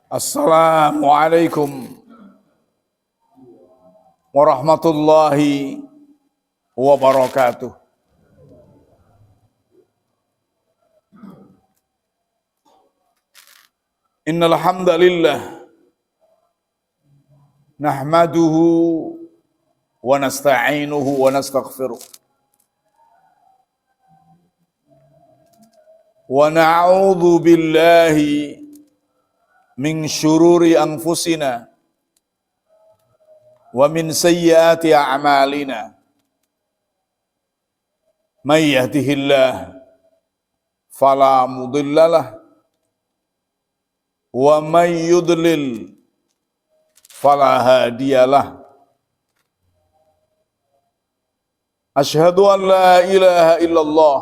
Assalamualaikum warahmatullahi wabarakatuh. Innal hamdalillah nahmaduhu wa nasta'inuhu wa nastaghfiruh wa na'udzu billahi min syururi anfusina wa min sayyiati a'malina. May yahdihillah fala mudhillalah wa may yudlil fala hadiyalah. Asyhadu an la ilaha illallah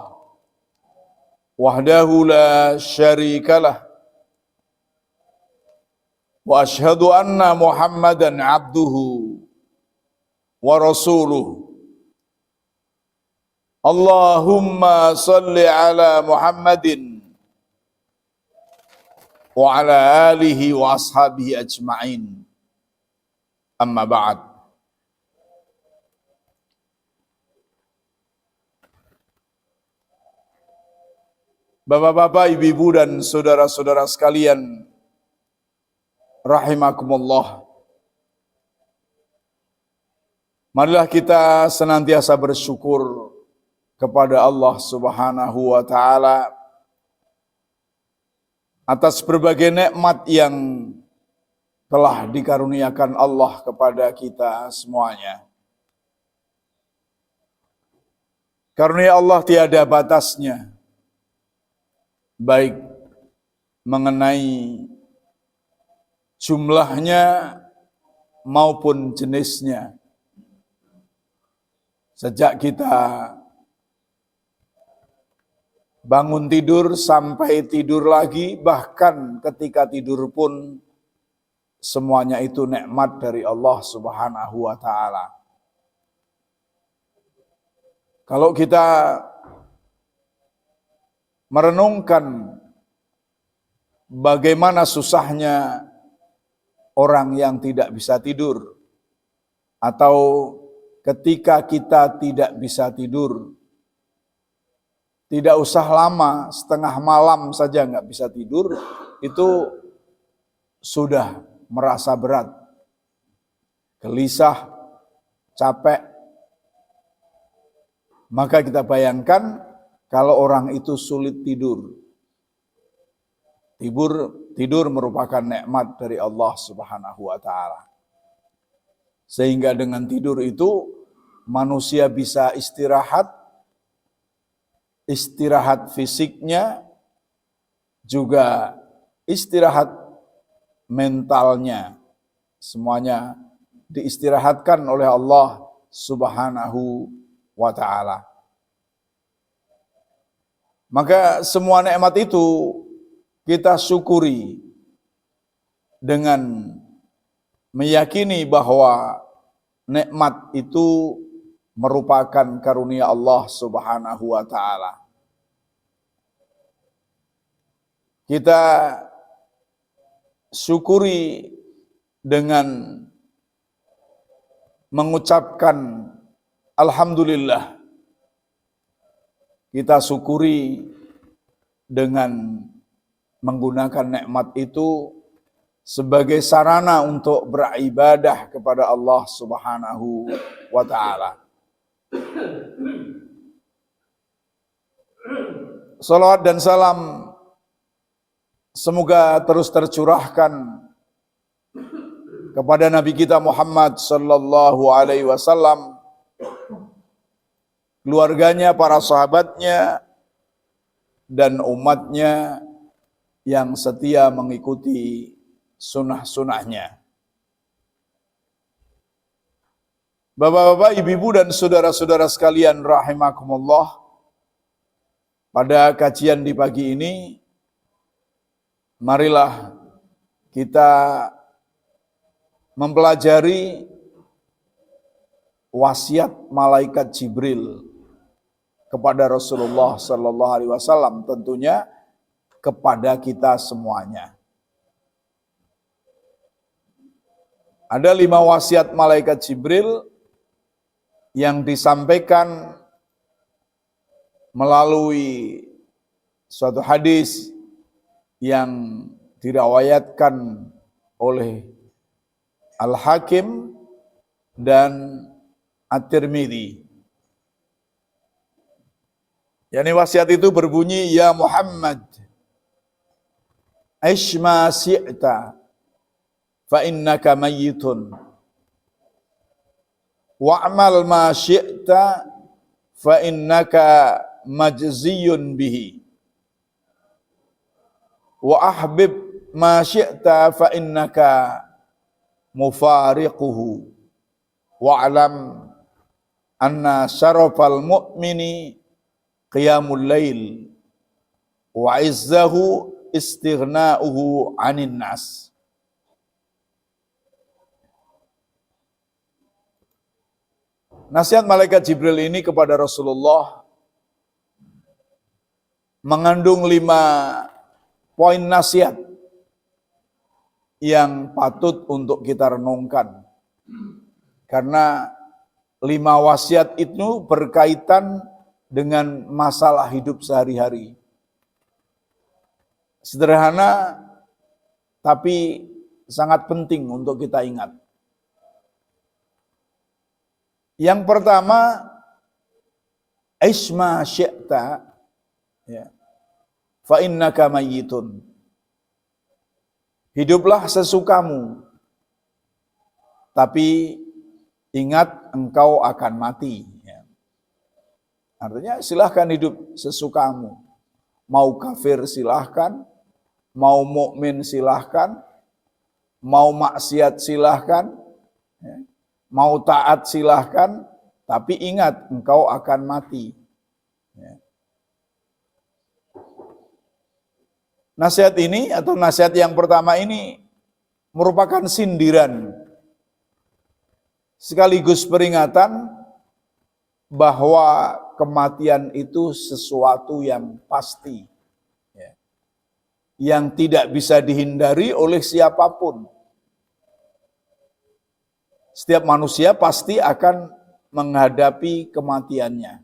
wahdahu la syarikalah wa asyhadu anna Muhammadan abduhu wa rasuluh. Allahumma salli ala Muhammadin wa ala alihi wa ashabihi ajma'in. Amma ba'd. Bapak-bapak, ibu-ibu dan saudara-saudara sekalian rahimakumullah. Marilah kita senantiasa bersyukur kepada Allah Subhanahu wa taala atas berbagai nikmat yang telah dikaruniakan Allah kepada kita semuanya. Karunia Allah tiada batasnya, baik mengenai jumlahnya maupun jenisnya. Sejak kita bangun tidur sampai tidur lagi, bahkan ketika tidur pun semuanya itu nikmat dari Allah Subhanahu wa taala. Kalau kita merenungkan bagaimana susahnya orang yang tidak bisa tidur, atau ketika kita tidak bisa tidur, tidak usah lama, setengah malam saja nggak bisa tidur, itu sudah merasa berat, gelisah, capek. Maka kita bayangkan kalau orang itu sulit tidur. Tidur merupakan nikmat dari Allah Subhanahu wa taala. Sehingga dengan tidur itu manusia bisa istirahat fisiknya, juga istirahat mentalnya. Semuanya diistirahatkan oleh Allah Subhanahu wa taala. Maka semua nikmat itu kita syukuri dengan meyakini bahwa nikmat itu merupakan karunia Allah Subhanahu wa taala. Kita syukuri dengan mengucapkan alhamdulillah. Kita syukuri dengan menggunakan nikmat itu sebagai sarana untuk beribadah kepada Allah Subhanahu wa taala. Salawat dan salam semoga terus tercurahkan kepada Nabi kita Muhammad sallallahu alaihi wasallam, keluarganya, para sahabatnya, dan umatnya yang setia mengikuti sunnah-sunnahnya. Bapak-bapak, ibu-ibu dan saudara-saudara sekalian rahimakumullah, pada kajian di pagi ini, marilah kita mempelajari wasiat malaikat Jibril kepada Rasulullah sallallahu alaihi wasallam, tentunya kepada kita semuanya. Ada 5 wasiat malaikat Jibril yang disampaikan melalui suatu hadis yang diriwayatkan oleh Al-Hakim dan At-Tirmidzi. Yani wasiat itu berbunyi, ya Muhammad, aish ma syi'ta fa innaka mayyitun wa'mal ma syi'ta fa innaka majziyun bihi wa ahbib ma syi'ta fa innaka mufariquhu wa'lam anna syarafal mu'mini qiyamul lail wa izzahu istighna'uhu 'anil nas. Nasihat malaikat Jibril ini kepada Rasulullah mengandung 5 poin nasihat yang patut untuk kita renungkan. Karena 5 wasiat itu berkaitan dengan masalah hidup sehari-hari. Sederhana, tapi sangat penting untuk kita ingat. Yang pertama, isma syi'ta, ya, fa innaka mayyitun. Hiduplah sesukamu, tapi ingat engkau akan mati. Ya. Artinya silahkan hidup sesukamu. Mau kafir silahkan, mau mukmin silahkan, mau maksiat silahkan, ya. Mau taat silahkan, tapi ingat engkau akan mati. Ya. Nasihat ini atau nasihat yang pertama ini merupakan sindiran sekaligus peringatan bahwa kematian itu sesuatu yang pasti, ya, yang tidak bisa dihindari oleh siapapun. Setiap manusia pasti akan menghadapi kematiannya.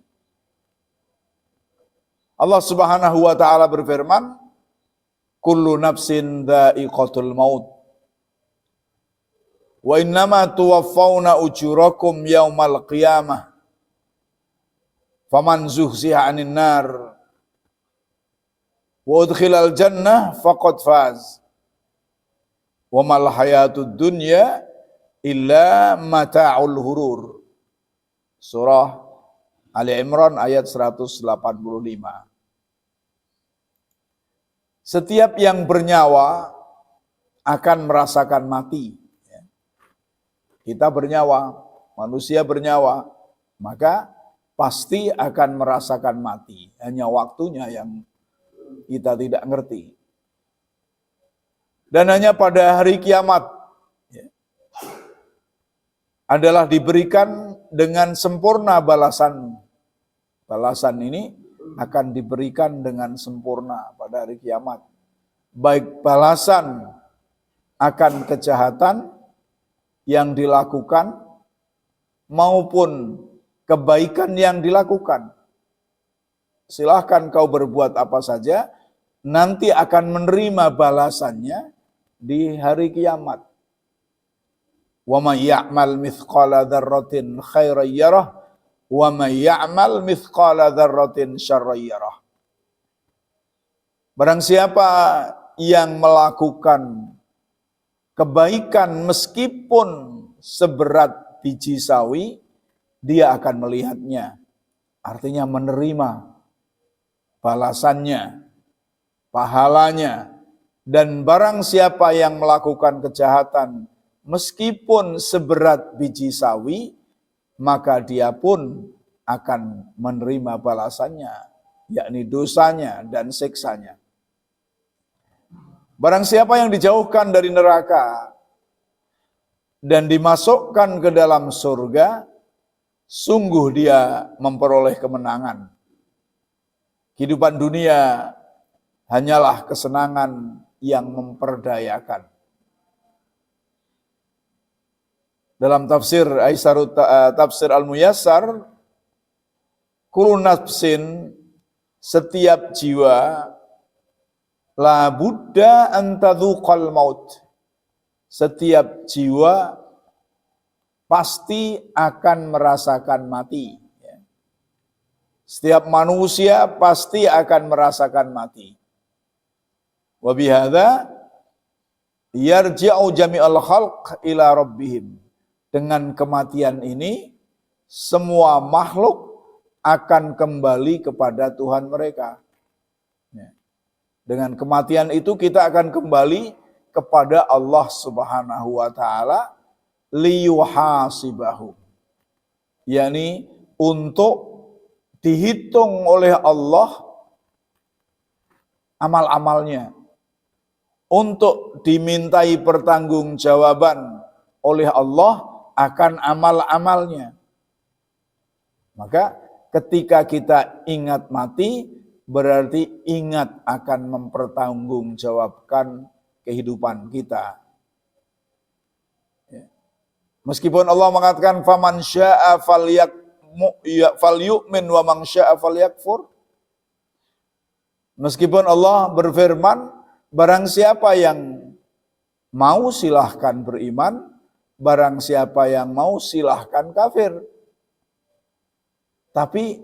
Allah Subhanahu wa taala berfirman, kullu nafsin dha'iqatul maut wa innama tuwaffawna ujurakum yaumal qiyamah faman zuhziha 'anil nar wa udkhilal jannah faqad faz wa mal hayatud dunya illa mata'ul hurur. Surah Ali Imran ayat 185. Setiap yang bernyawa akan merasakan mati. Kita bernyawa, manusia bernyawa, maka pasti akan merasakan mati. Hanya waktunya yang kita tidak ngerti. Dan hanya pada hari kiamat adalah diberikan dengan sempurna balasan. Balasan ini akan diberikan dengan sempurna pada hari kiamat. Baik balasan akan kejahatan yang dilakukan maupun kebaikan yang dilakukan. Silahkan kau berbuat apa saja, nanti akan menerima balasannya di hari kiamat. Wa may ya'mal mithqala dzarratin khairan yarah wa may ya'mal mithqala dzarratin syarran yarah. Barang siapa yang melakukan kebaikan meskipun seberat biji sawi, dia akan melihatnya. Artinya menerima balasannya, pahalanya. Dan barang siapa yang melakukan kejahatan meskipun seberat biji sawi, maka dia pun akan menerima balasannya, yakni dosanya dan siksanya. Barang siapa yang dijauhkan dari neraka dan dimasukkan ke dalam surga, sungguh dia memperoleh kemenangan. Kehidupan dunia hanyalah kesenangan yang memperdayakan. Dalam tafsir tafsir Al-Muyassar, kullu nafsin, setiap jiwa, la budda an tadzuqal maut. Setiap jiwa pasti akan merasakan mati. Setiap manusia pasti akan merasakan mati. Wa bihadza yarji'u jami'al khalq ila rabbihim. Dengan kematian ini, semua makhluk akan kembali kepada Tuhan mereka. Dengan kematian itu kita akan kembali kepada Allah Subhanahu wa taala liyuhasibahum. yakni untuk dihitung oleh Allah amal-amalnya, untuk dimintai pertanggungjawaban oleh Allah akan amal-amalnya. Maka ketika kita ingat mati, berarti ingat akan mempertanggungjawabkan kehidupan kita. Meskipun Allah mengatakan faman syaa'a falyu'min wa man syaa'a falyakfur. Meskipun Allah berfirman, barang siapa yang mau silahkan beriman, barang siapa yang mau silahkan kafir. Tapi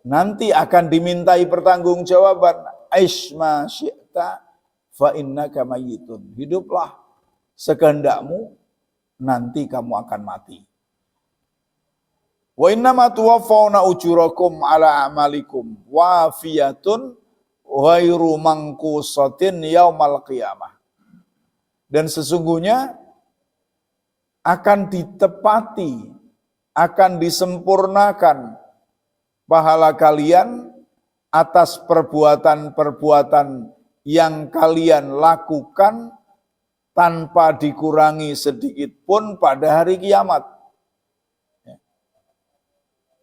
nanti akan dimintai pertanggungjawaban. Aish ma syi'ta fa innaka mayyitun. Hiduplah sekehendakmu, nanti kamu akan mati. Wa innama tuwaffawna ujurakum ala amalikum wafiyatun ghairu manqusatin yaumal qiyamah. Dan sesungguhnya akan ditepati, akan disempurnakan pahala kalian atas perbuatan-perbuatan yang kalian lakukan tanpa dikurangi sedikit pun pada hari kiamat.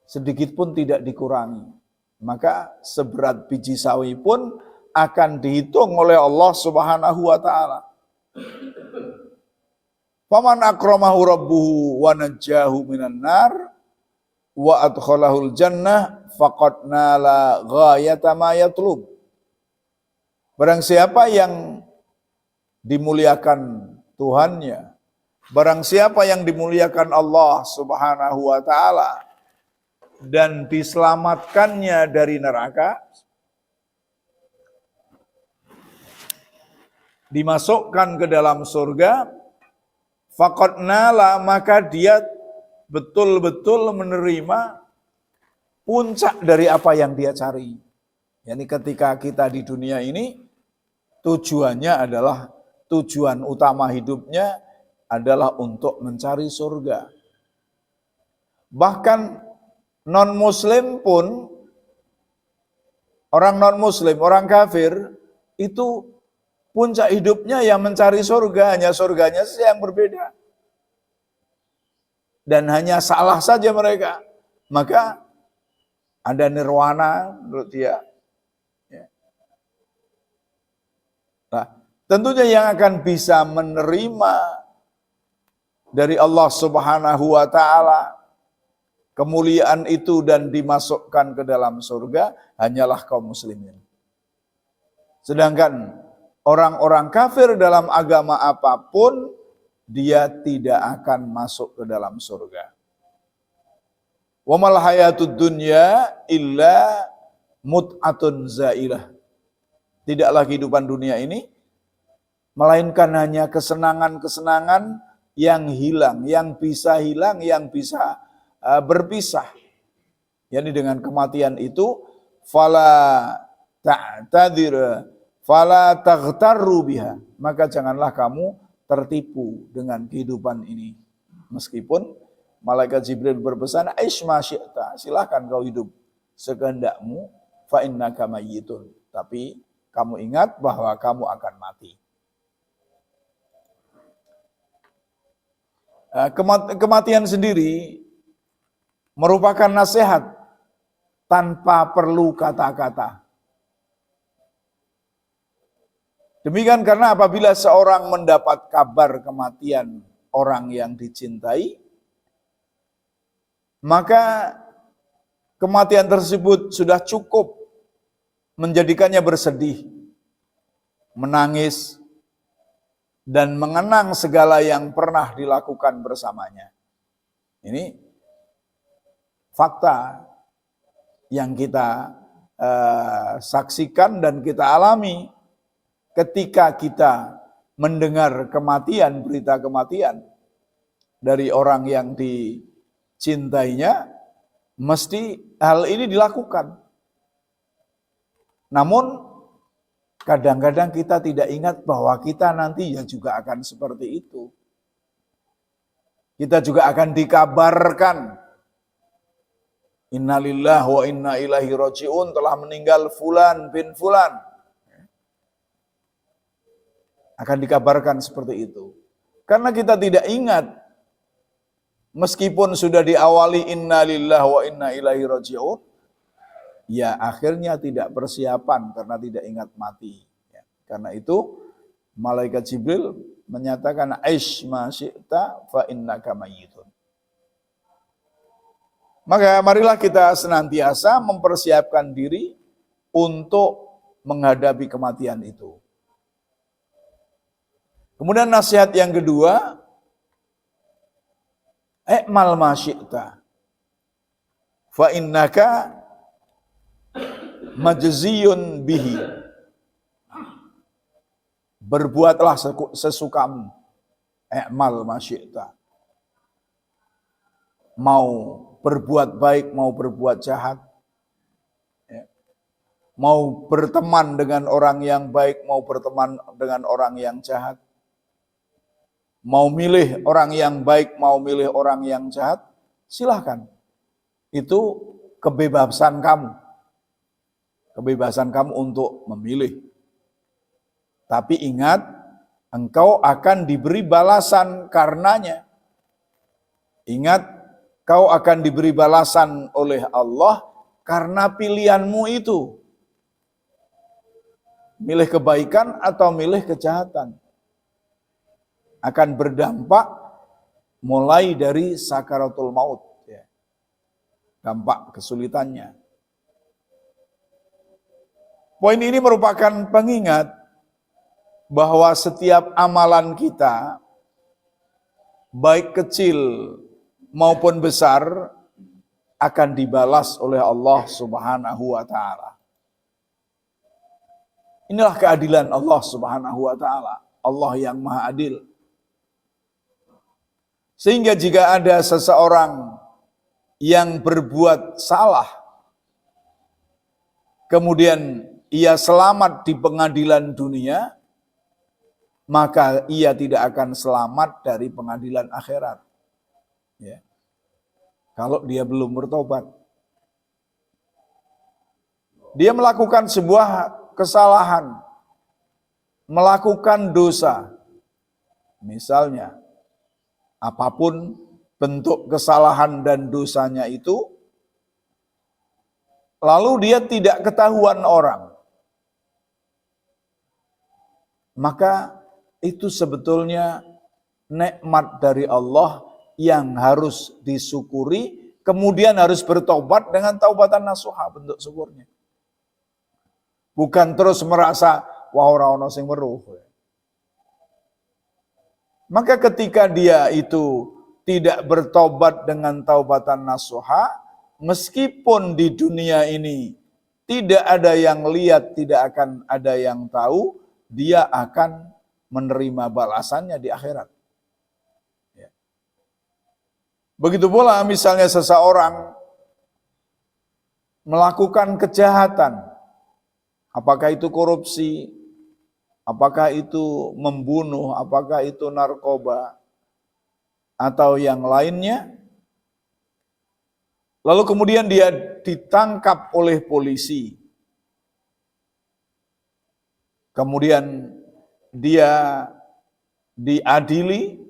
Sedikit pun tidak dikurangi. Maka seberat biji sawi pun akan dihitung oleh Allah Subhanahu wa taala. Faman akramahu rabbuhu wa najjahu minan nar wa adkhalahul jannah faqad nala ghayata ma yatlub. Barang siapa yang dimuliakan Tuhannya, barang siapa yang dimuliakan Allah Subhanahu wa taala dan diselamatkannya dari neraka, dimasukkan ke dalam surga, faqad nala, maka dia betul-betul menerima puncak dari apa yang dia cari. Yani ketika kita di dunia ini, tujuannya adalah, tujuan utama hidupnya adalah untuk mencari surga. Bahkan non-muslim pun, orang non-muslim, orang kafir, itu puncak hidupnya yang mencari surga, hanya surganya saja yang berbeda. Dan hanya salah saja mereka. Maka ada nirwana menurut dia. Nah, tentunya yang akan bisa menerima dari Allah Subhanahu wa taala kemuliaan itu dan dimasukkan ke dalam surga hanyalah kaum muslimin. Sedangkan orang-orang kafir dalam agama apapun, dia tidak akan masuk ke dalam surga. Wa mal hayatud dunya illa mut'atun zailah. Tidaklah kehidupan dunia ini melainkan hanya kesenangan-kesenangan yang hilang, yang bisa berpisah. Yani dengan kematian itu fala ta'tadir fala taghtarru biha, maka janganlah kamu tertipu dengan kehidupan ini. Meskipun malaikat Jibril berpesan, aish ma syi'ta, silakan kau hidup sekehendakmu, fa innaka mayyitun, tapi kamu ingat bahwa kamu akan mati. Kematian sendiri merupakan nasihat tanpa perlu kata-kata. Demikian karena apabila seorang mendapat kabar kematian orang yang dicintai, maka kematian tersebut sudah cukup menjadikannya bersedih, menangis, dan mengenang segala yang pernah dilakukan bersamanya. Ini fakta yang kita saksikan dan kita alami ketika kita mendengar kematian, berita kematian dari orang yang dicintainya, mesti hal ini dilakukan. Namun kadang-kadang kita tidak ingat bahwa kita nanti ya juga akan seperti itu. Kita juga akan dikabarkan, innalillahi wa inna ilaihi raji'un, telah meninggal fulan bin fulan. Akan dikabarkan seperti itu. Karena kita tidak ingat, meskipun sudah diawali innalillahi wa inna ilaihi raji'un, ya akhirnya tidak persiapan karena tidak ingat mati. Ya. Karena itu malaikat Jibril menyatakan aish ma syi'ta fa innaka mayyitun. Maka marilah kita senantiasa mempersiapkan diri untuk menghadapi kematian itu. Kemudian nasihat yang kedua, i'mal ma syi'ta fa innaka majziyun bihi. Berbuatlah sesukamu. I'mal ma syi'ta. Mau berbuat baik, mau berbuat jahat. Mau berteman dengan orang yang baik, mau berteman dengan orang yang jahat. Mau milih orang yang baik, mau milih orang yang jahat, silahkan. Itu kebebasan kamu. Kebebasan kamu untuk memilih. Tapi ingat, engkau akan diberi balasan karenanya. Ingat, kau akan diberi balasan oleh Allah karena pilihanmu itu. Milih kebaikan atau milih kejahatan. Akan berdampak mulai dari sakaratul maut. Ya. Dampak kesulitannya. Poin ini merupakan pengingat bahwa setiap amalan kita, baik kecil maupun besar, akan dibalas oleh Allah Subhanahu wa Ta'ala. Inilah keadilan Allah Subhanahu wa Ta'ala, Allah yang Maha Adil. Sehingga jika ada seseorang yang berbuat salah, kemudian ia selamat di pengadilan dunia, maka ia tidak akan selamat dari pengadilan akhirat. Ya. Kalau dia belum bertobat. Dia melakukan sebuah kesalahan, melakukan dosa. Misalnya, apapun bentuk kesalahan dan dosanya itu, lalu dia tidak ketahuan orang. Maka itu sebetulnya nikmat dari Allah yang harus disyukuri, kemudian harus bertobat dengan taubatan nasuha, bentuk syukurnya. Bukan terus merasa, wah ora ono sing weruh. Maka ketika dia itu tidak bertobat dengan taubatan nasuha, meskipun di dunia ini tidak ada yang lihat, tidak akan ada yang tahu, dia akan menerima balasannya di akhirat. Ya. Begitu pula misalnya seseorang melakukan kejahatan, apakah itu korupsi, apakah itu membunuh, apakah itu narkoba, atau yang lainnya, lalu kemudian dia ditangkap oleh polisi. Kemudian dia diadili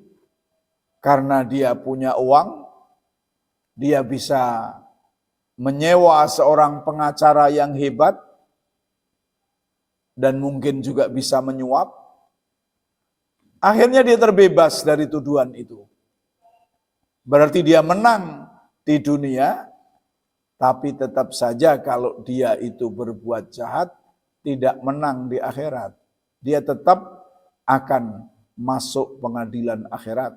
karena dia punya uang, dia bisa menyewa seorang pengacara yang hebat dan mungkin juga bisa menyuap. Akhirnya dia terbebas dari tuduhan itu. Berarti dia menang di dunia, tapi tetap saja kalau dia itu berbuat jahat, tidak menang di akhirat. Dia tetap akan masuk pengadilan akhirat.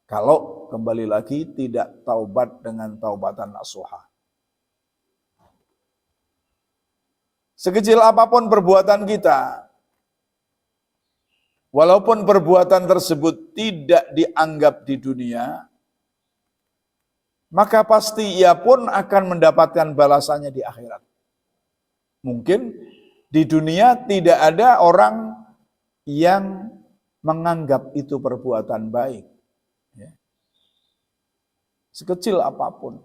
Kalau kembali lagi tidak taubat dengan taubatan nasuha. Sekecil apapun perbuatan kita, walaupun perbuatan tersebut tidak dianggap di dunia, maka pasti ia pun akan mendapatkan balasannya di akhirat. Mungkin di dunia tidak ada orang yang menganggap itu perbuatan baik. Sekecil apapun.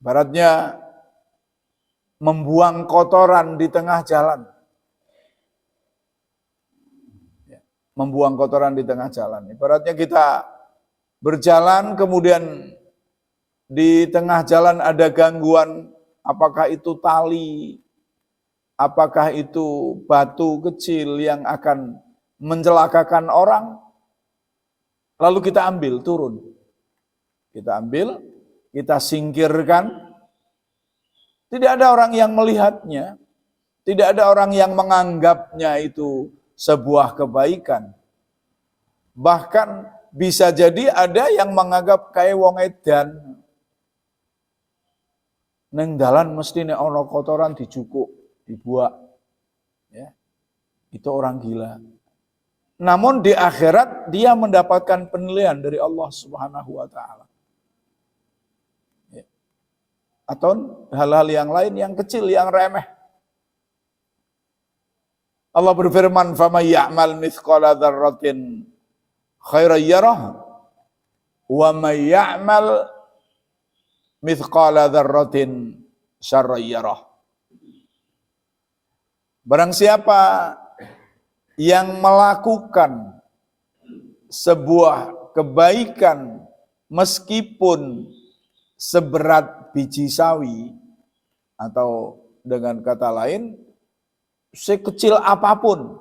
Baratnya membuang kotoran di tengah jalan. Membuang kotoran di tengah jalan. Ibaratnya kita berjalan kemudian di tengah jalan ada gangguan, apakah itu tali, apakah itu batu kecil yang akan mencelakakan orang, lalu kita ambil, turun. Kita ambil, kita singkirkan. Tidak ada orang yang melihatnya, tidak ada orang yang menganggapnya itu sebuah kebaikan. Bahkan bisa jadi ada yang menganggap kayak wong edan. Neng dalan mesti nek ana kotoran dijukuk, dibuak. Ya. Itu orang gila. Namun di akhirat dia mendapatkan penilaian dari Allah Subhanahu wa taala. Atau hal-hal yang lain yang kecil, yang remeh. Allah berfirman, "Faman ya'mal mithqala dzarratin khairan yarah, wa may ya'mal mithqala dzarratin syarran yarah." Barang siapa yang melakukan sebuah kebaikan meskipun seberat biji sawi, atau dengan kata lain sekecil apapun,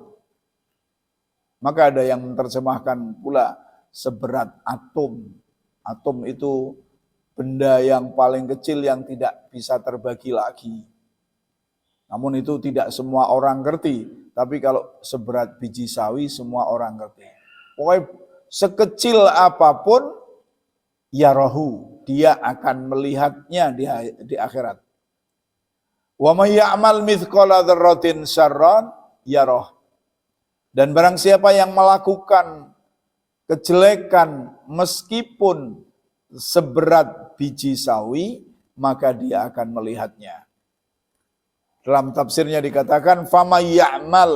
maka ada yang menerjemahkan pula seberat atom. Atom itu benda yang paling kecil yang tidak bisa terbagi lagi. Namun itu tidak semua orang ngerti, tapi kalau seberat biji sawi semua orang ngerti. Pokoknya sekecil apapun ya rohu, dia akan melihatnya di akhirat. Wa may ya'mal mithqala dzarratin syarran yarah. Dan barang siapa yang melakukan kejelekan meskipun seberat biji sawi, maka dia akan melihatnya. Dalam tafsirnya dikatakan famay ya'mal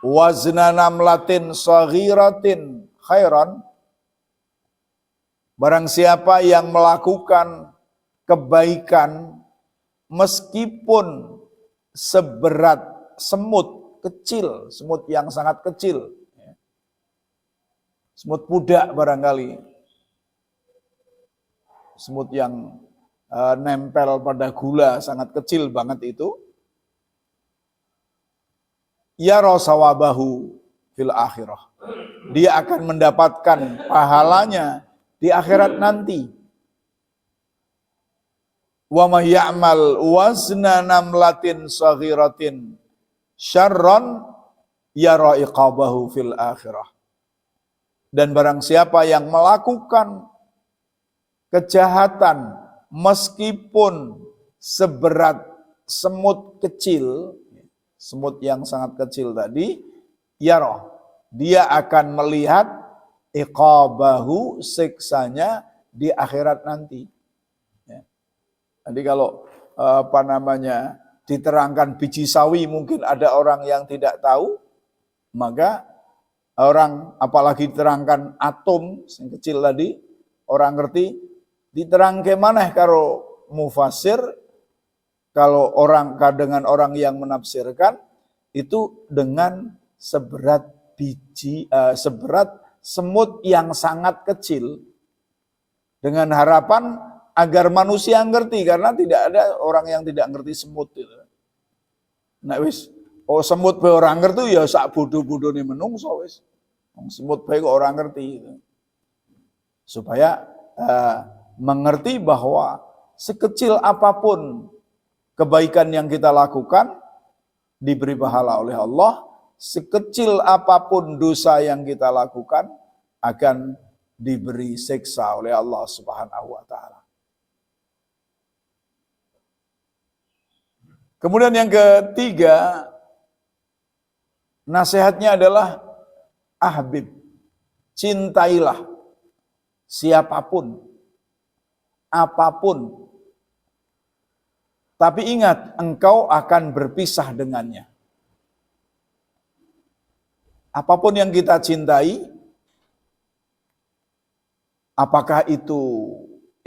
wazna namlatin saghiratin khairan. Barang siapa yang melakukan kebaikan meskipun seberat semut kecil, semut yang sangat kecil, semut pudak barangkali, semut yang nempel pada gula sangat kecil banget itu, yara sawabahu fil akhirah, dia akan mendapatkan pahalanya di akhirat nanti. Wa may ya'mal wazna namlatin saghiratin syarran yara iqabahu fil akhirah. Dan barang siapa yang melakukan kejahatan meskipun seberat semut kecil, semut yang sangat kecil tadi, yara, dia akan melihat iqabahu, siksanya di akhirat nanti. Jadi kalau diterangkan biji sawi mungkin ada orang yang tidak tahu, maka orang apalagi diterangkan atom yang kecil tadi, orang ngerti, diterangke maneh karo mufasir, kalau dengan orang yang menafsirkan itu dengan seberat seberat semut yang sangat kecil, dengan harapan agar manusia ngerti, karena tidak ada orang yang tidak ngerti semut itu. Nah wis, semut bae orang ngerti ya sak bodoh-bodohne menungso wis. Semut bae kok orang ngerti. supaya mengerti bahwa sekecil apapun kebaikan yang kita lakukan diberi pahala oleh Allah, sekecil apapun dosa yang kita lakukan akan diberi siksa oleh Allah Subhanahu wa taala. Kemudian yang ketiga, nasihatnya adalah ahbib, cintailah siapapun, apapun. Tapi ingat, engkau akan berpisah dengannya. Apapun yang kita cintai, apakah itu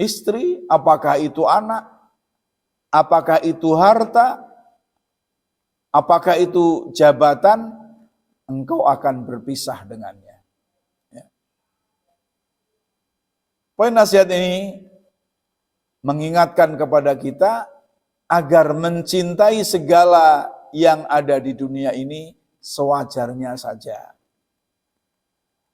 istri, apakah itu anak, apakah itu harta, apakah itu jabatan, engkau akan berpisah dengannya. Ya. Poin nasihat ini mengingatkan kepada kita agar mencintai segala yang ada di dunia ini sewajarnya saja.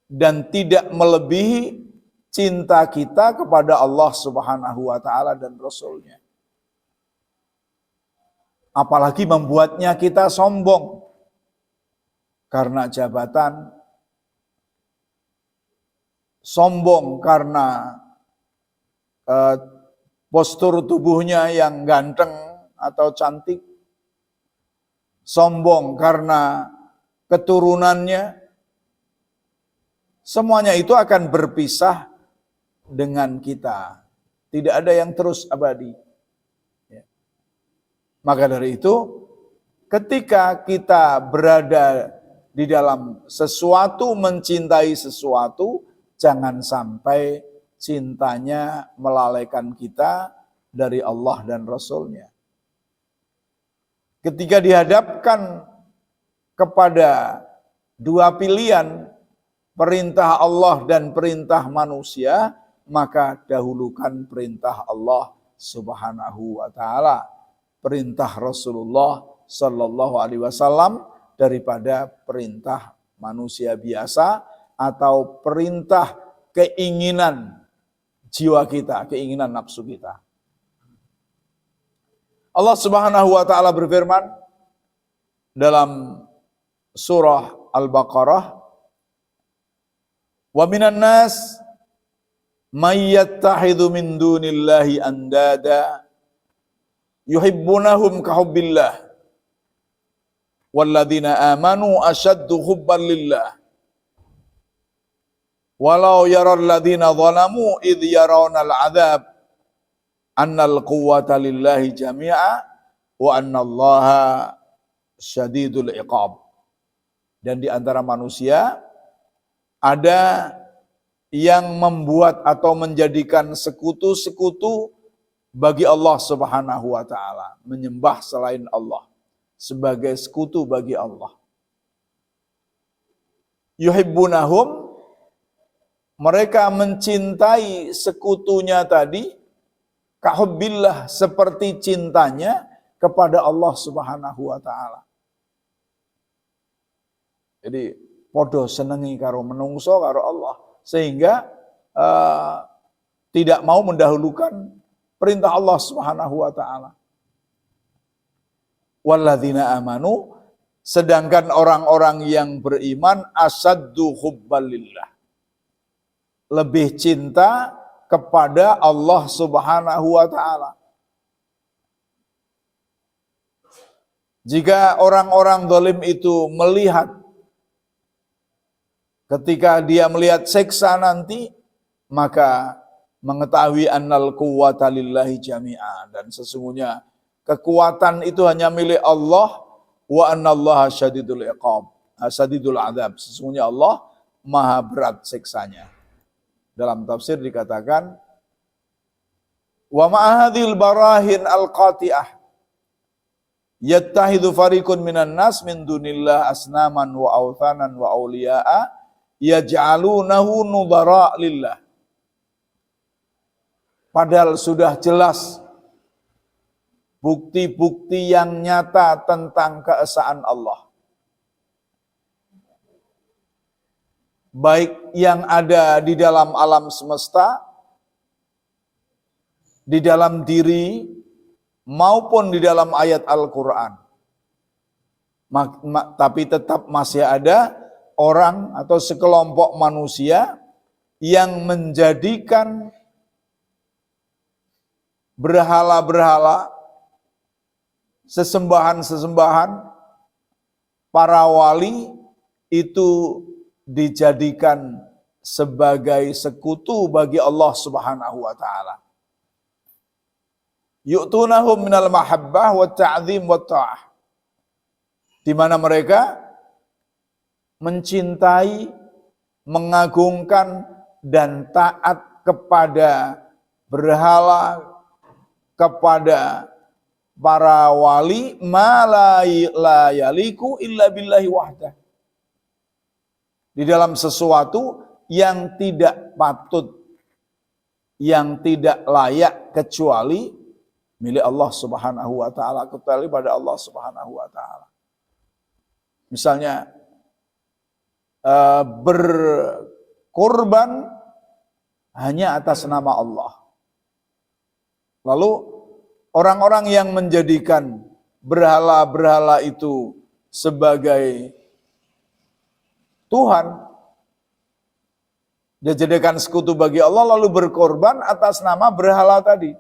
Dan tidak melebihi cinta kita kepada Allah Subhanahu wa taala dan Rasul-Nya. Apalagi membuatnya kita sombong karena jabatan, sombong karena postur tubuhnya yang ganteng atau cantik, sombong karena keturunannya, semuanya itu akan berpisah dengan kita. Tidak ada yang terus abadi. Ya. Maka dari itu, ketika kita berada di dalam sesuatu, mencintai sesuatu, jangan sampai cintanya melalaikan kita dari Allah dan Rasul-Nya. Ketika dihadapkan kepada dua pilihan, perintah Allah dan perintah manusia, maka dahulukan perintah Allah Subhanahu wa taala, perintah Rasulullah sallallahu alaihi wasallam daripada perintah manusia biasa atau perintah keinginan jiwa kita, keinginan nafsu kita. Allah Subhanahu wa taala berfirman dalam surah Al-Baqarah, "Wa minan nas may yattakhidhu min dunillahi andada yuhibbunahum ka hubbillah walladzina amanu ashaddu hubban lillah walau yaral ladzina zalamu idh yarawnal adzab annal quwwata lillahi jami'a wa annallaha syadidul iqab." Dan di antara manusia ada yang membuat atau menjadikan sekutu-sekutu bagi Allah Subhanahu wa taala, menyembah selain Allah sebagai sekutu bagi Allah. Yuhibbunahum, mereka mencintai sekutunya tadi, kahubbillah, seperti cintanya kepada Allah Subhanahu wa taala. Jadi podo senengi karo menungso karo Allah, sehingga tidak mau mendahulukan perintah Allah Subhanahu wa taala. Walladzina amanu, sedangkan orang-orang yang beriman asaddu hubbalillah, lebih cinta kepada Allah Subhanahu wa taala. Jika orang-orang zalim itu melihat, ketika dia melihat siksa nanti, maka mengetahui annal quwwata lillahi jami'a, dan sesungguhnya kekuatan itu hanya milik Allah, wa annallaha syadidul iqab, syadidul adzab, sesungguhnya Allah maha berat siksanya. Dalam tafsir dikatakan, wa ma'ahadhil barahin al-qati'ah yattahidu fariqun minan nas min dunillah asnaman wa awthanan wa awliya'a yaj'alunahu nudhara lillah. Padahal sudah jelas bukti-bukti yang nyata tentang keesaan Allah, baik yang ada di dalam alam semesta, di dalam diri, maupun di dalam ayat Al-Quran. Tapi tetap masih ada orang atau sekelompok manusia yang menjadikan berhala-berhala, sesembahan-sesembahan, para wali itu dijadikan sebagai sekutu bagi Allah Subhanahu wa taala. Yu'tunahum minal mahabbah wa ta'zim wa ta'ah. Di mana mereka mencintai, mengagungkan dan taat kepada berhala, kepada para wali, ma la yaliku illa billahi wahdah. Di dalam sesuatu yang tidak patut, yang tidak layak kecuali milik Allah Subhanahu wa taala, kecuali pada Allah Subhanahu wa taala. Misalnya berkorban hanya atas nama Allah. Lalu orang-orang yang menjadikan berhala-berhala itu sebagai Tuhan, dia jadikan sekutu bagi Allah, lalu berkorban atas nama berhala tadi.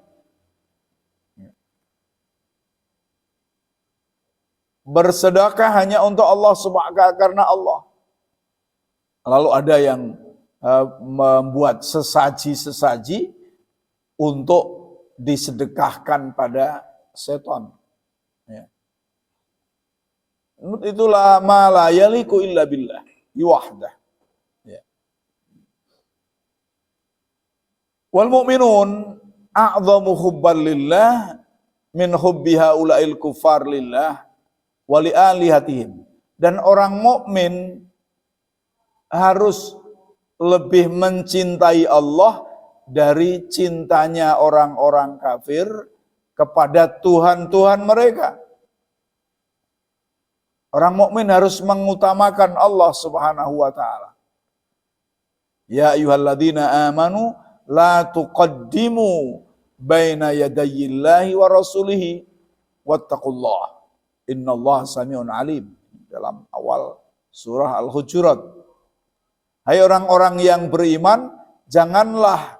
Bersedekah hanya untuk Allah subhanahu karena Allah. Lalu ada yang membuat sesaji-sesaji untuk disedekahkan pada setan. Ya. Itulah ma la yaliku illa billah wahdah. Ya. Wal mu'minun a'zamu hubban lillah min hubbi haula'il kufar lillah wa li alihatihim. Dan orang mukmin harus lebih mencintai Allah dari cintanya orang-orang kafir kepada Tuhan-Tuhan mereka. Orang mukmin harus mengutamakan Allah Subhanahu wa taala. Ya ayyuhalladzina amanu la tuqaddimu baina yadayillahi wa rasulihi wattaqullah. Innallaha samiun alim. Dalam awal surah Al-Hujurat. Hai orang-orang yang beriman, janganlah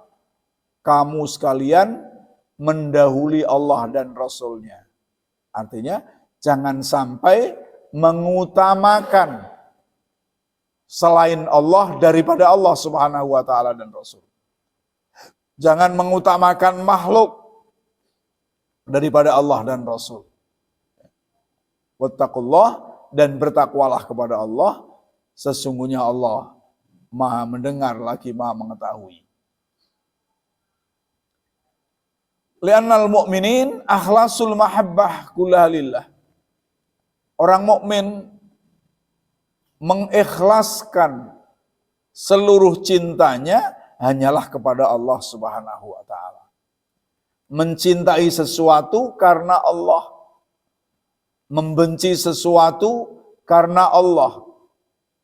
kamu sekalian mendahului Allah dan Rasul-Nya. Artinya, jangan sampai mengutamakan selain Allah daripada Allah Subhanahu wa taala dan Rasul. Jangan mengutamakan makhluk daripada Allah dan Rasul. Wattaqullah, dan bertakwalah kepada Allah, sesungguhnya Allah Maha mendengar lagi Maha mengetahui. Li'annal mu'minin akhlasul mahabbah kullaha lillah. Orang mukmin mengikhlaskan seluruh cintanya hanyalah kepada Allah Subhanahu wa taala. Mencintai sesuatu karena Allah. Membenci sesuatu karena Allah.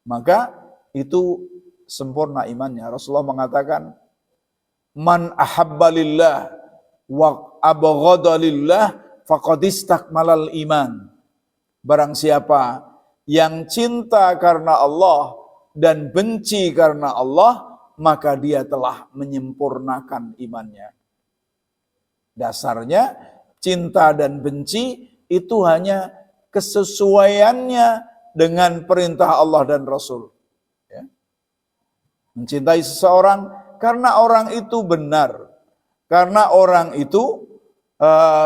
Maka itu sempurna imannya. Rasulullah mengatakan, man ahabba lillah wa abghada lillah faqad istakmalal iman. Barang siapa yang cinta karena Allah dan benci karena Allah, maka dia telah menyempurnakan imannya. Dasarnya cinta dan benci itu hanya kesesuaiannya dengan perintah Allah dan Rasul. Ya. Mencintai seseorang karena orang itu benar, karena orang itu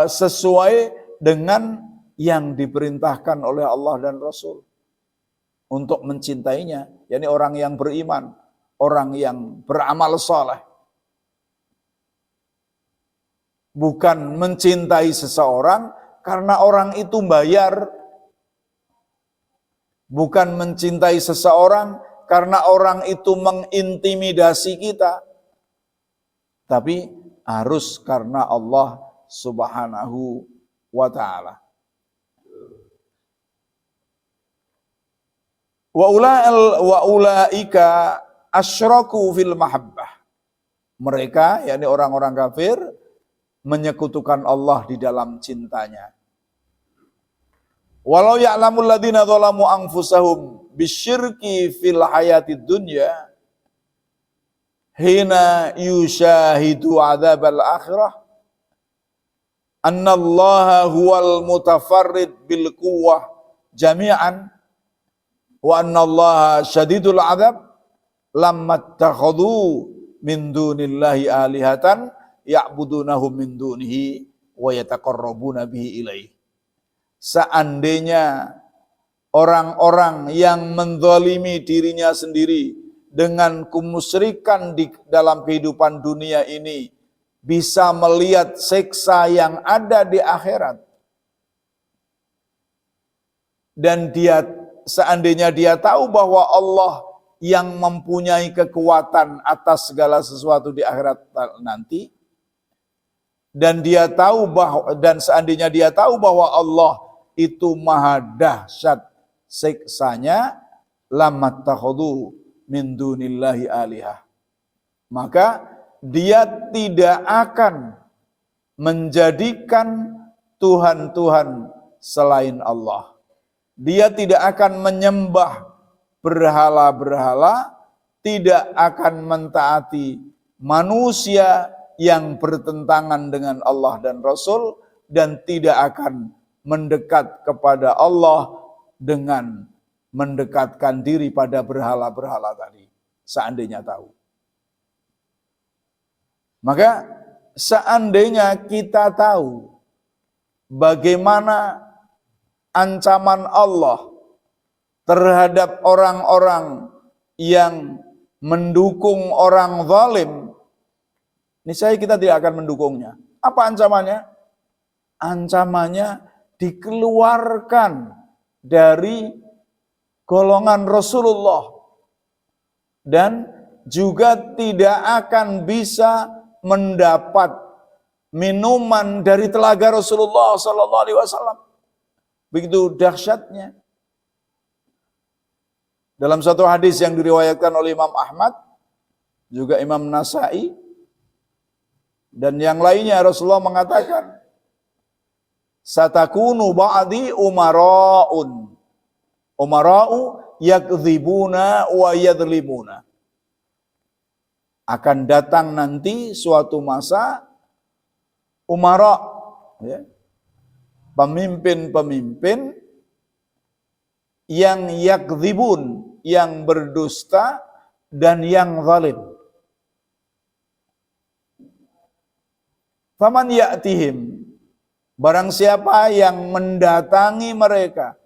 sesuai dengan yang diperintahkan oleh Allah dan Rasul untuk mencintainya, yakni orang yang beriman, orang yang beramal saleh. Bukan mencintai seseorang karena orang itu bayar. Bukan mencintai seseorang karena orang itu mengintimidasi kita. Tapi harus karena Allah Subhanahu wa ta'ala. Wa ulaika asyraku fil mahabbah. Mereka, yakni orang-orang kafir, menyekutukan Allah di dalam cintanya. Walau ya'lamul ladzina dzalamu anfusahum bisyirki fil hayatid dunya hina yushahidu adzabal akhirah annallaha huwal mutafarrid bil quwwah jami'an wa annallaha syadidul adzab lammattakhadhu min dunillahi alihatan ya'budunahum min dunihi wa yataqarrabuna bihi ilaihi. Seandainya orang-orang yang menzalimi dirinya sendiri dengan kemusyrikan di dalam kehidupan dunia ini bisa melihat siksa yang ada di akhirat, dan seandainya dia tahu bahwa Allah yang mempunyai kekuatan atas segala sesuatu di akhirat nanti, dan seandainya dia tahu bahwa Allah itu maha dahsyat siksanya, lamattakhadhu min dunillahi alihah, maka dia tidak akan menjadikan Tuhan-Tuhan selain Allah. Dia tidak akan menyembah berhala-berhala, tidak akan mentaati manusia yang bertentangan dengan Allah dan Rasul, dan tidak akan mendekat kepada Allah dengan mendekatkan diri pada berhala-berhala tadi, seandainya tahu. Maka seandainya kita tahu bagaimana ancaman Allah terhadap orang-orang yang mendukung orang zalim, niscaya kita tidak akan mendukungnya. Apa ancamannya? Ancamannya dikeluarkan dari golongan Rasulullah, dan juga tidak akan bisa mendapat minuman dari telaga Rasulullah sallallahu alaihi wasallam. Begitu dahsyatnya. Dalam satu hadis yang diriwayatkan oleh Imam Ahmad, juga Imam Nasai, dan yang lainnya, Rasulullah mengatakan, satakunu ba'di umara'un. Umara'u yakdzibuna wa yadlimuna. Akan datang nanti suatu masa umara, ya, pemimpin-pemimpin yang yakdzibun, yang berdusta dan yang zalim. Faman ya'tihim, barang siapa yang mendatangi mereka,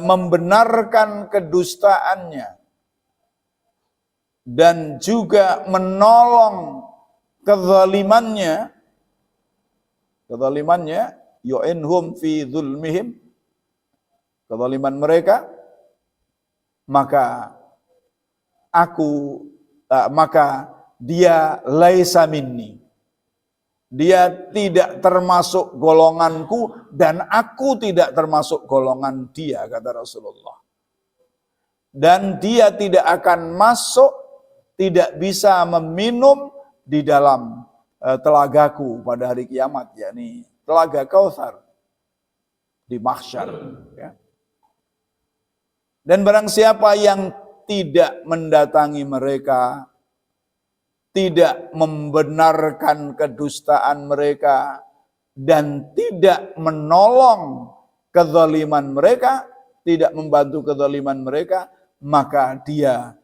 membenarkan kedustaannya, dan juga menolong kezalimannya, yu'inhum fi zulmihim, kezaliman mereka, maka dia laisa minni, dia tidak termasuk golonganku, dan aku tidak termasuk golongan dia, kata Rasulullah. Dan dia tidak akan masuk, tidak bisa meminum di dalam telagaku pada hari kiamat, yakni telaga Kautsar di mahsyar, ya. Dan barang siapa yang tidak mendatangi mereka, tidak membenarkan kedustaan mereka, dan tidak menolong kezaliman mereka, tidak membantu kezaliman mereka, maka dia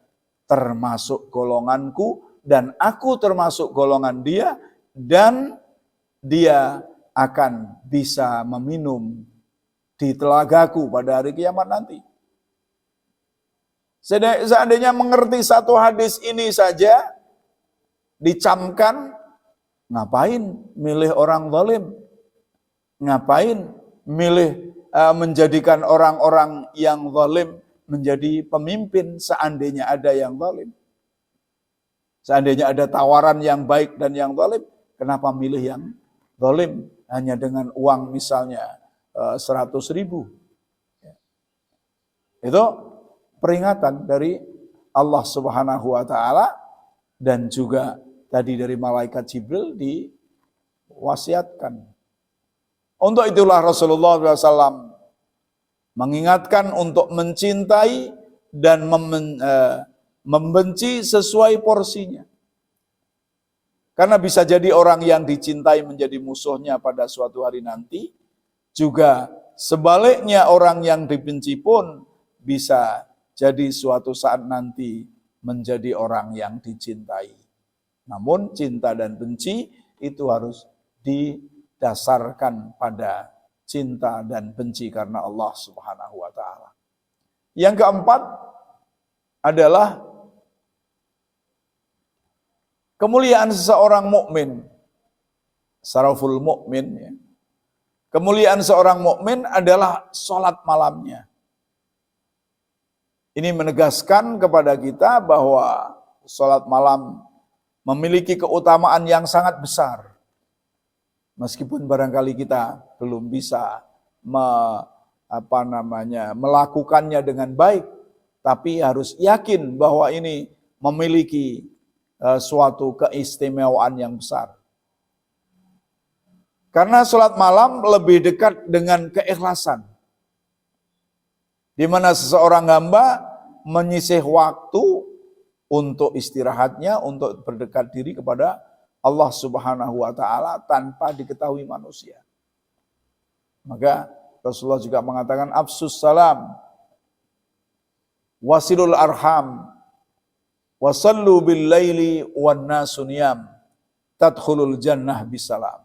termasuk golonganku, dan aku termasuk golongan dia, dan dia akan bisa meminum di telagaku pada hari kiamat nanti. Seandainya mengerti satu hadis ini saja, dicamkan, ngapain milih orang zalim? Ngapain milih menjadikan orang-orang yang zalim menjadi pemimpin, seandainya ada yang zalim? Seandainya ada tawaran yang baik dan yang zalim, kenapa milih yang zalim hanya dengan uang misalnya 100.000? Itu peringatan dari Allah Subhanahu wa taala dan juga tadi dari malaikat Jibril diwasiatkan. Untuk itulah Rasulullah SAW mengingatkan untuk mencintai dan membenci sesuai porsinya. Karena bisa jadi orang yang dicintai menjadi musuhnya pada suatu hari nanti, juga sebaliknya orang yang dibenci pun bisa jadi suatu saat nanti menjadi orang yang dicintai. Namun cinta dan benci itu harus didasarkan pada cinta dan benci karena Allah Subhanahu wa taala. Yang keempat adalah kemuliaan seseorang mukmin. Syaraful mukmin ya. Kemuliaan seorang mukmin adalah salat malamnya. Ini menegaskan kepada kita bahwa salat malam memiliki keutamaan yang sangat besar. Meskipun barangkali kita belum bisa melakukannya dengan baik, tapi harus yakin bahwa ini memiliki suatu keistimewaan yang besar. Karena salat malam lebih dekat dengan keikhlasan. Di mana seseorang hamba menyisih waktu untuk istirahatnya, untuk berdekat diri kepada Allah Subhanahu wa taala tanpa diketahui manusia. Maka Rasulullah juga mengatakan afsus salam, wasilul arham, wasallu bil laili wan nasu niyam, tadkhulul jannah bisalam.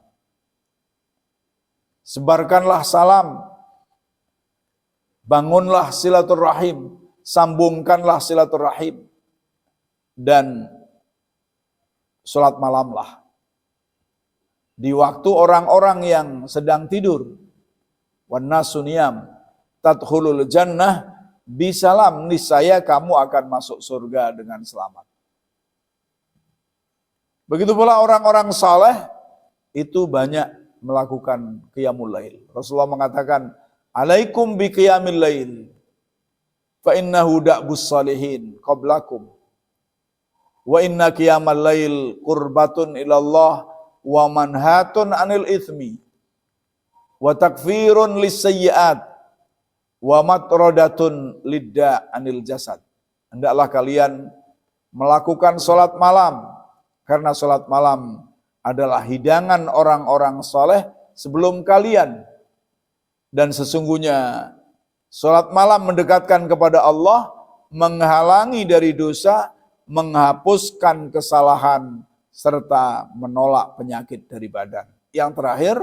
Sebarkanlah salam, bangunlah silaturahim, sambungkanlah silaturahim, dan salat malamlah. Di waktu orang-orang yang sedang tidur, wan nasu niyam, tadkhulul jannah bisalam, niscaya kamu akan masuk surga dengan selamat. Begitu pula orang-orang saleh itu banyak melakukan qiyamul lail. Rasulullah mengatakan, alaikum bi qiyamil lail, fa innahu da'bus salihin qablakum, wa inna qiyamal lail qurbatun ilallah wa manhatun anil ithmi, wa takfirun lis-sayyi'at, wa matrodatun lidda anil jasad. Hendaklah kalian melakukan salat malam, karena salat malam adalah hidangan orang-orang saleh sebelum kalian. Dan sesungguhnya salat malam mendekatkan kepada Allah, menghalangi dari dosa, menghapuskan kesalahan, serta menolak penyakit dari badan. Yang terakhir,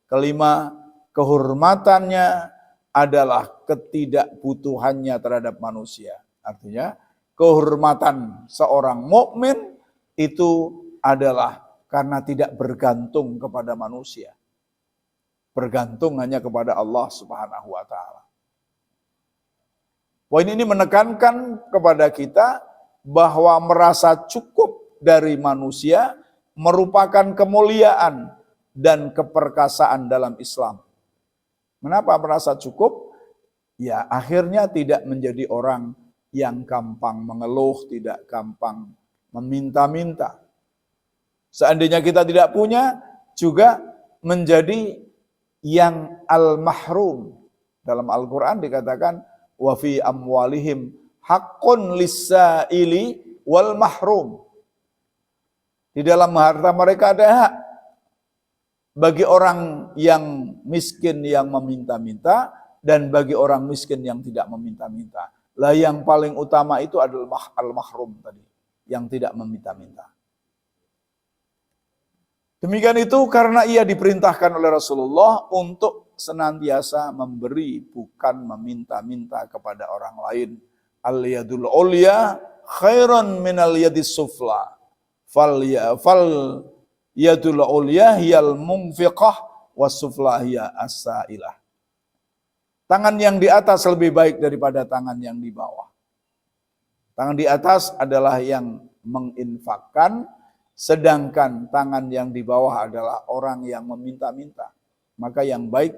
kelima, kehormatannya adalah ketidakbutuhannya terhadap manusia. Artinya, kehormatan seorang mukmin itu adalah karena tidak bergantung kepada manusia. Bergantung hanya kepada Allah Subhanahu wa taala. Poin ini menekankan kepada kita bahwa merasa cukup dari manusia merupakan kemuliaan dan keperkasaan dalam Islam. Mengapa merasa cukup? Ya, akhirnya tidak menjadi orang yang gampang mengeluh, tidak gampang meminta-minta. Seandainya kita tidak punya, juga menjadi yang al-mahrum. Dalam Al-Quran dikatakan, wa fi amwalihim haqqun lis-sa'ili wal mahrum. Di dalam harta mereka ada hak bagi orang yang miskin yang meminta-minta dan bagi orang miskin yang tidak meminta-minta. Lah yang paling utama itu adalah al-mahrum tadi, yang tidak meminta-minta. Demikian itu karena ia diperintahkan oleh Rasulullah untuk senantiasa memberi, bukan meminta-minta kepada orang lain. Al-yadul ulya khairan minal yadis sufla. Fal yadul ulya hiyal mumfiqah was sufla hiya as-sailah. Tangan yang di atas lebih baik daripada tangan yang di bawah. Tangan di atas adalah yang menginfakkan, sedangkan tangan yang di bawah adalah orang yang meminta-minta. Maka yang baik,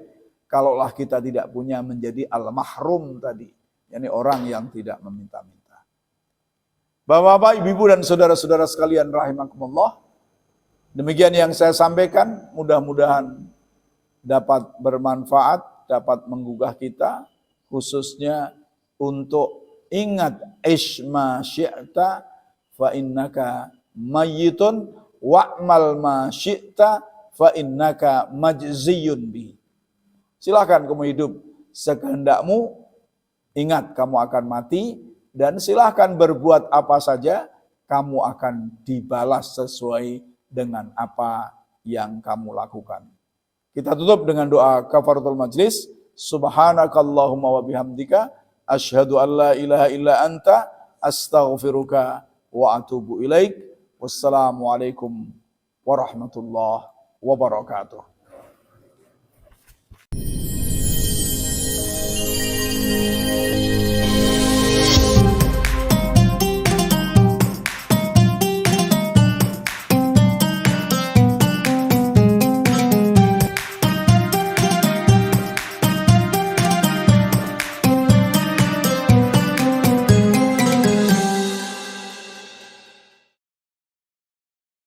kalaulah kita tidak punya, menjadi al-mahrum tadi, yakni orang yang tidak meminta-minta. Bapak-bapak, ibu-ibu dan saudara-saudara sekalian rahimakumullah, demikian yang saya sampaikan, mudah-mudahan dapat bermanfaat, dapat menggugah kita, khususnya untuk ingat isma syi'ta fa innaka mayyitun wa'mal ma syi'ta fa innaka majziyun bi. Silakan kamu hidup sekehendakmu, ingat kamu akan mati, dan silakan berbuat apa saja, kamu akan dibalas sesuai dengan apa yang kamu lakukan. Kita tutup dengan doa kafaratul majlis. Subhanakallahumma wa bihamdika asyhadu an la ilaha illa anta astaghfiruka wa atubu ilaik. Wassalamualaikum warahmatullahi wabarakatuh.